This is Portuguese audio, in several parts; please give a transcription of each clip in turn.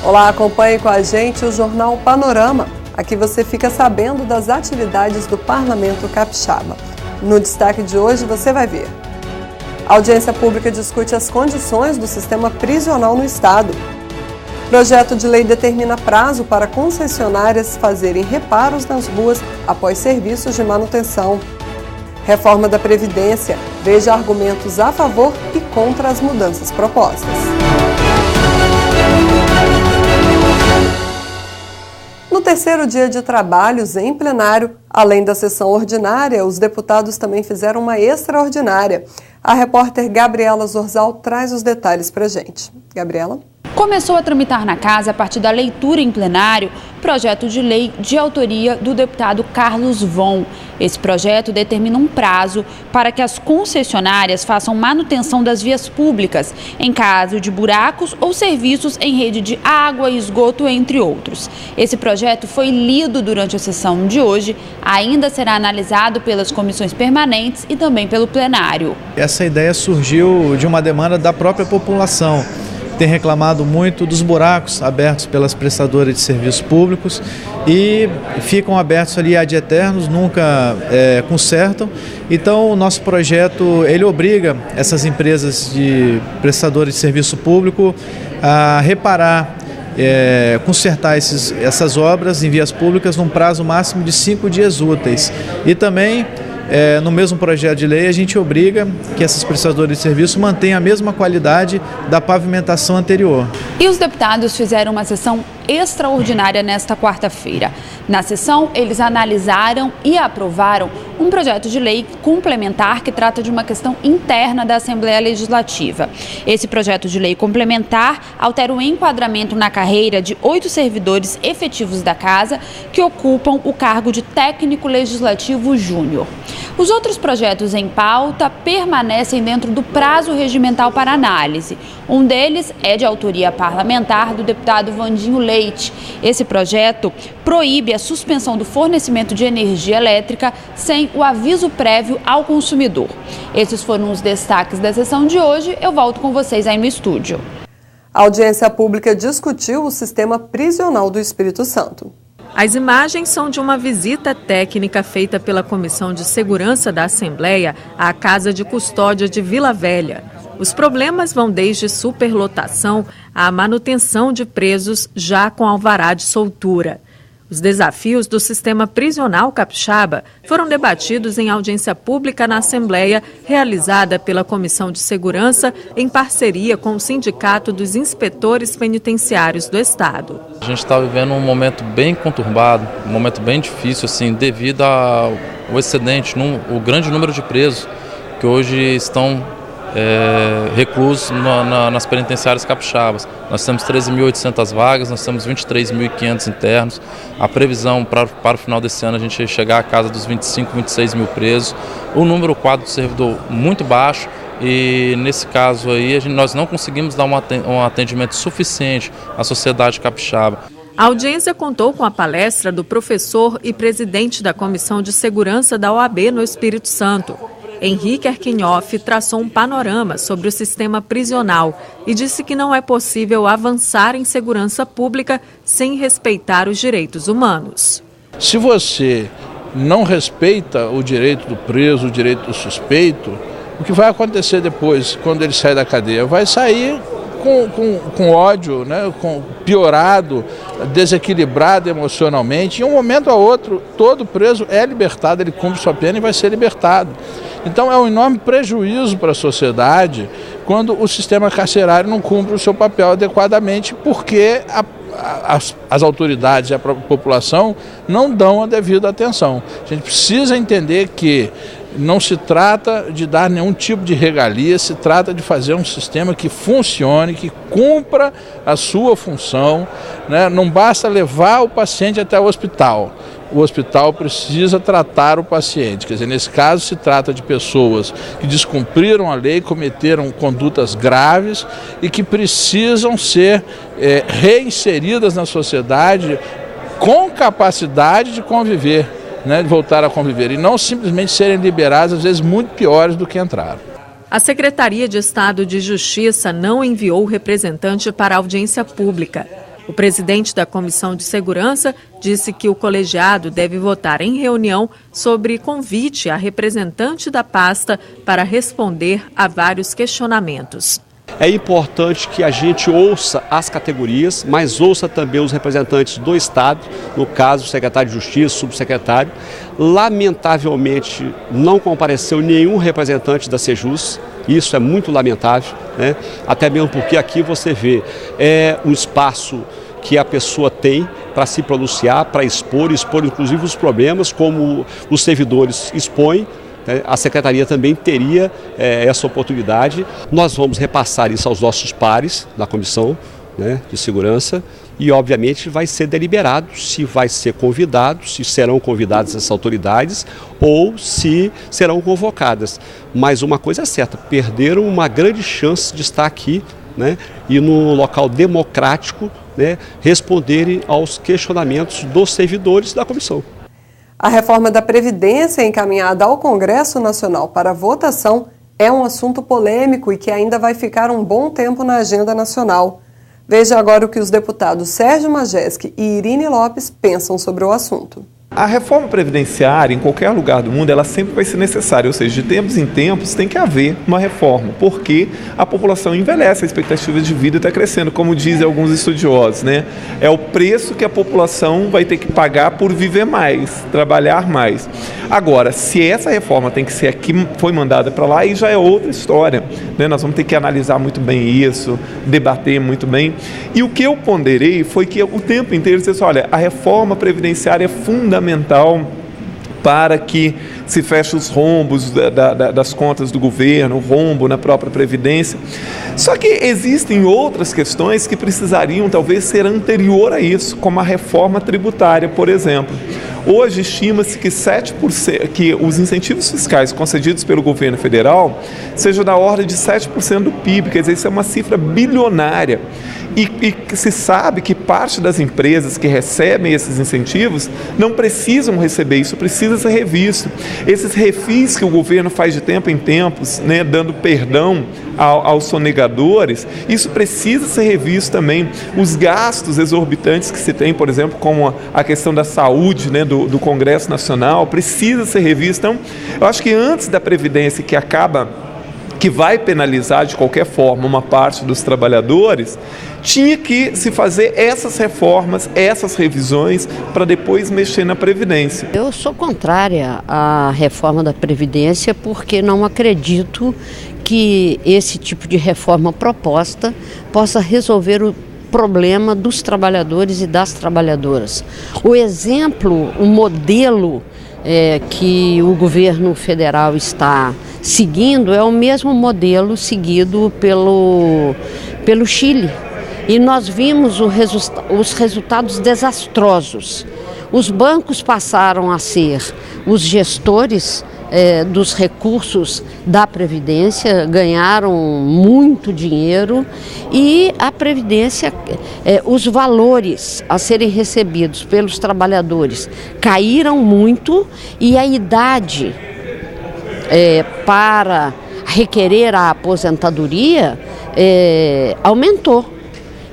Olá, acompanhe com a gente o Jornal Panorama. Aqui você fica sabendo das atividades do Parlamento Capixaba. No destaque de hoje você vai ver: a audiência pública discute as condições do sistema prisional no Estado. Projeto de lei determina prazo para concessionárias fazerem reparos nas ruas após serviços de manutenção. Reforma da Previdência. Veja argumentos a favor e contra as mudanças propostas. No terceiro dia de trabalhos em plenário, além da sessão ordinária, os deputados também fizeram uma extraordinária. A repórter Gabriela Zorzal traz os detalhes para a gente. Gabriela? Começou a tramitar na casa, a partir da leitura em plenário, projeto de lei de autoria do deputado Carlos Von. Esse projeto determina um prazo para que as concessionárias façam manutenção das vias públicas, em caso de buracos ou serviços em rede de água e esgoto, entre outros. Esse projeto foi lido durante a sessão de hoje, ainda será analisado pelas comissões permanentes e também pelo plenário. Essa ideia surgiu de uma demanda da própria população. Tem reclamado muito dos buracos abertos pelas prestadoras de serviços públicos e ficam abertos ali ad eternos, nunca consertam. Então o nosso projeto ele obriga essas empresas de prestadores de serviço público a reparar, consertar essas obras em vias públicas num prazo máximo de 5 dias úteis. E também no mesmo projeto de lei, a gente obriga que esses prestadores de serviço mantenham a mesma qualidade da pavimentação anterior. E os deputados fizeram uma sessão extraordinária nesta quarta-feira. Na sessão, eles analisaram e aprovaram um projeto de lei complementar que trata de uma questão interna da Assembleia Legislativa. Esse projeto de lei complementar altera o enquadramento na carreira de 8 servidores efetivos da Casa que ocupam o cargo de técnico legislativo júnior. Os outros projetos em pauta permanecem dentro do prazo regimental para análise. Um deles é de autoria parlamentar do deputado Vandinho Leite. Esse projeto proíbe a suspensão do fornecimento de energia elétrica sem o aviso prévio ao consumidor. Esses foram os destaques da sessão de hoje. Eu volto com vocês aí no estúdio. A audiência pública discutiu o sistema prisional do Espírito Santo. As imagens são de uma visita técnica feita pela Comissão de Segurança da Assembleia à Casa de Custódia de Vila Velha. Os problemas vão desde superlotação à manutenção de presos já com alvará de soltura. Os desafios do sistema prisional capixaba foram debatidos em audiência pública na Assembleia, realizada pela Comissão de Segurança em parceria com o Sindicato dos Inspetores Penitenciários do Estado. A gente está vivendo um momento bem conturbado, um momento bem difícil, assim, devido ao excedente, o grande número de presos que hoje estão reclusos nas penitenciárias capixabas. Nós temos 13.800 vagas, nós temos 23.500 internos. A previsão para o final desse ano a gente chegar à casa dos 25, 26 mil presos. O número quadro do servidor muito baixo e nesse caso aí nós não conseguimos dar um atendimento suficiente à sociedade capixaba. A audiência contou com a palestra do professor e presidente da Comissão de Segurança da OAB no Espírito Santo. Henrique Arquinhoff traçou um panorama sobre o sistema prisional e disse que não é possível avançar em segurança pública sem respeitar os direitos humanos. Se você não respeita o direito do preso, o direito do suspeito, o que vai acontecer depois, quando ele sai da cadeia? Vai sair com ódio, né, piorado, desequilibrado emocionalmente. Em um momento ou outro, todo preso é libertado, ele cumpre sua pena e vai ser libertado. Então é um enorme prejuízo para a sociedade quando o sistema carcerário não cumpre o seu papel adequadamente, porque as autoridades e a população não dão a devida atenção. A gente precisa entender que não se trata de dar nenhum tipo de regalia, se trata de fazer um sistema que funcione, que cumpra a sua função, né? Não basta levar o paciente até o hospital. O hospital precisa tratar o paciente. Quer dizer, nesse caso se trata de pessoas que descumpriram a lei, cometeram condutas graves e que precisam ser reinseridas na sociedade com capacidade de conviver, né, de voltar a conviver, e não simplesmente serem liberados, às vezes muito piores do que entraram. A Secretaria de Estado de Justiça não enviou representante para a audiência pública. O presidente da Comissão de Segurança disse que o colegiado deve votar em reunião sobre convite a representante da pasta para responder a vários questionamentos. É importante que a gente ouça as categorias, mas ouça também os representantes do Estado, no caso o secretário de Justiça, subsecretário. Lamentavelmente não compareceu nenhum representante da Sejus, isso é muito lamentável, né? Até mesmo porque aqui você vê um espaço que a pessoa tem para se pronunciar, para expor inclusive os problemas, como os servidores expõem. A Secretaria também teria essa oportunidade. Nós vamos repassar isso aos nossos pares da Comissão, né, de Segurança e, obviamente, vai ser deliberado se vai ser convidado, se serão convidadas essas autoridades ou se serão convocadas. Mas uma coisa é certa, perderam uma grande chance de estar aqui, né, e no local democrático, né, responderem aos questionamentos dos servidores da comissão. A reforma da Previdência encaminhada ao Congresso Nacional para votação é um assunto polêmico e que ainda vai ficar um bom tempo na agenda nacional. Veja agora o que os deputados Sérgio Majeski e Irine Lopes pensam sobre o assunto. A reforma previdenciária, em qualquer lugar do mundo, ela sempre vai ser necessária, ou seja, de tempos em tempos tem que haver uma reforma, porque a população envelhece, a expectativa de vida está crescendo, como dizem alguns estudiosos, né? É o preço que a população vai ter que pagar por viver mais, trabalhar mais. Agora, se essa reforma tem que ser aqui, foi mandada para lá, aí já é outra história, né? Nós vamos ter que analisar muito bem isso, debater muito bem. E o que eu ponderei foi que o tempo inteiro você disse, olha, a reforma previdenciária é fundamental para que se feche os rombos das contas do governo, o rombo na própria Previdência. Só que existem outras questões que precisariam talvez ser anterior a isso, como a reforma tributária, por exemplo. Hoje estima-se que 7%, que os incentivos fiscais concedidos pelo governo federal sejam da ordem de 7% do PIB, quer dizer, isso é uma cifra bilionária. E se sabe que parte das empresas que recebem esses incentivos não precisam receber, isso precisa ser revisto. Esses refis que o governo faz de tempo em tempos, né, dando perdão aos sonegadores, isso precisa ser revisto também. Os gastos exorbitantes que se tem, por exemplo, como a questão da saúde, né, do Congresso Nacional, precisa ser revisto. Então, eu acho que antes da Previdência, que vai penalizar de qualquer forma uma parte dos trabalhadores, tinha que se fazer essas reformas, essas revisões, para depois mexer na Previdência. Eu sou contrária à reforma da Previdência porque não acredito que esse tipo de reforma proposta possa resolver o problema dos trabalhadores e das trabalhadoras. O exemplo, o modelo que o governo federal está seguindo é o mesmo modelo seguido pelo Chile. E nós vimos os resultados desastrosos. Os bancos passaram a ser os gestores dos recursos da Previdência, ganharam muito dinheiro e a Previdência, os valores a serem recebidos pelos trabalhadores caíram muito e a idade para requerer a aposentadoria aumentou.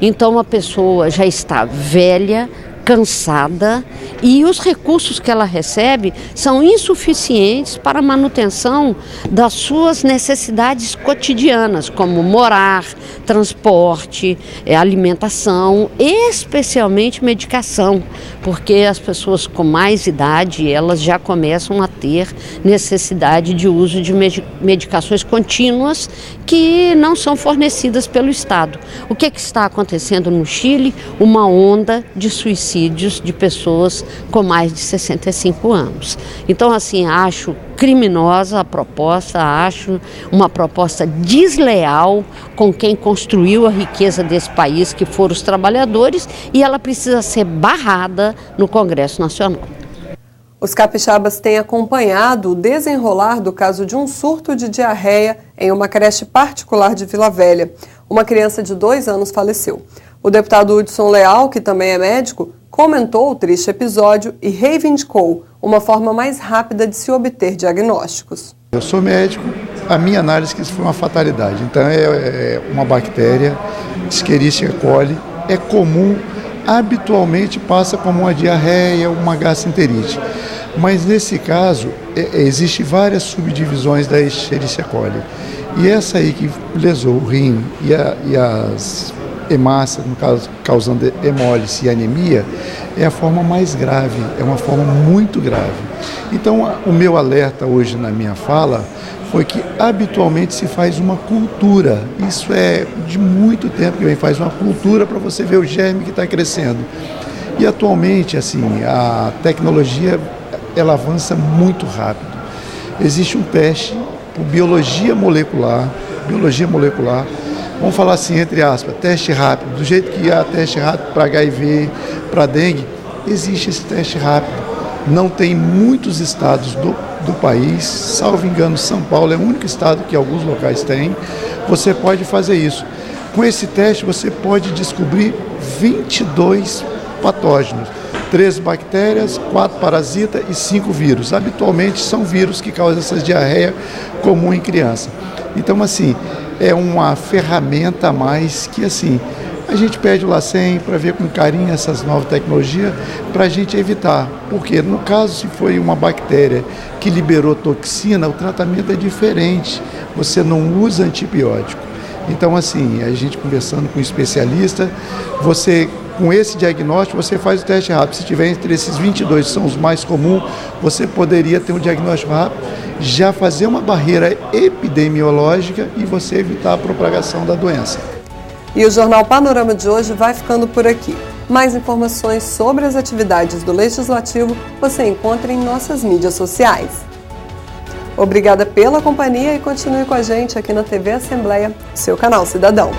Então a pessoa já está velha, cansada e os recursos que ela recebe são insuficientes para a manutenção das suas necessidades cotidianas, como morar, transporte, alimentação, especialmente medicação, porque as pessoas com mais idade, elas já começam a ter necessidade de uso de medicações contínuas que não são fornecidas pelo Estado. O que está acontecendo no Chile? Uma onda de suicídios de pessoas com mais de 65 anos. Então, assim, acho criminosa a proposta, acho uma proposta desleal com quem construiu a riqueza desse país, que foram os trabalhadores, e ela precisa ser barrada no Congresso Nacional. Os capixabas têm acompanhado o desenrolar do caso de um surto de diarreia em uma creche particular de Vila Velha. Uma criança de 2 anos faleceu. O deputado Hudson Leal, que também é médico, comentou o triste episódio e reivindicou uma forma mais rápida de se obter diagnósticos. Eu sou médico, a minha análise é que isso foi uma fatalidade. Então é uma bactéria, Escherichia coli, é comum habitualmente passa como uma diarreia, uma gastroenterite. Mas nesse caso, existem várias subdivisões da Escherichia coli. E essa aí que lesou o rim e as hemácias, no caso causando hemólise e anemia, é a forma mais grave, é uma forma muito grave. Então, o meu alerta hoje na minha fala foi que habitualmente se faz uma cultura. Isso é de muito tempo que vem, faz uma cultura para você ver o germe que está crescendo. E atualmente, assim, a tecnologia ela avança muito rápido. Existe um teste por biologia molecular, vamos falar assim, entre aspas, teste rápido, do jeito que há teste rápido para HIV, para dengue, existe esse teste rápido. Não tem muitos estados do país, salvo engano, São Paulo é o único estado que alguns locais têm, você pode fazer isso. Com esse teste você pode descobrir 22 patógenos, 3 bactérias, 4 parasitas e 5 vírus. Habitualmente são vírus que causam essa diarreia comum em criança. Então, assim, é uma ferramenta a mais que, assim, a gente pede o LACEN para ver com carinho essas novas tecnologias para a gente evitar. Porque, no caso, se foi uma bactéria que liberou toxina, o tratamento é diferente. Você não usa antibiótico. Então, assim, a gente conversando com um especialista, com esse diagnóstico, você faz o teste rápido. Se tiver entre esses 22, que são os mais comuns, você poderia ter um diagnóstico rápido, já fazer uma barreira epidemiológica e você evitar a propagação da doença. E o Jornal Panorama de hoje vai ficando por aqui. Mais informações sobre as atividades do Legislativo você encontra em nossas mídias sociais. Obrigada pela companhia e continue com a gente aqui na TV Assembleia, seu canal cidadão.